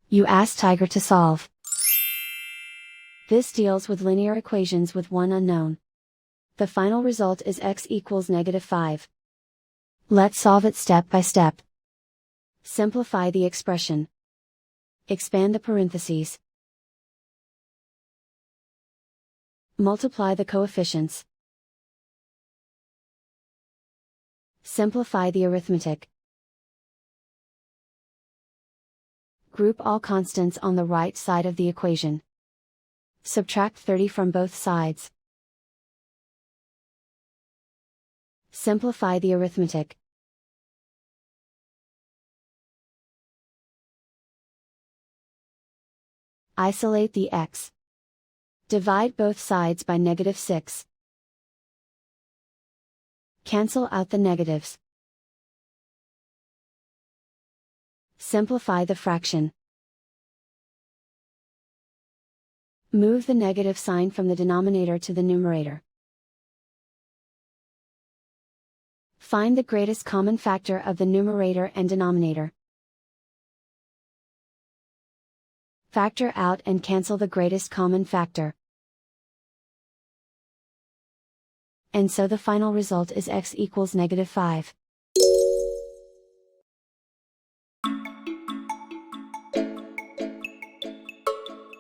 You ask Tiger to solve. This deals with linear equations with one unknown. The final result is x equals -5. Let's solve it step by step. Simplify the expression. Expand the parentheses. Multiply the coefficients. Simplify the arithmetic. Group all constants on the right side of the equation. Subtract 30 from both sides. Simplify the arithmetic. Isolate the x. Divide both sides by -6. Cancel out the negatives. Simplify the fraction. Move the negative sign from the denominator to the numerator. Find the greatest common factor of the numerator and denominator. Factor out and cancel the greatest common factor. And so the final result is x equals -5.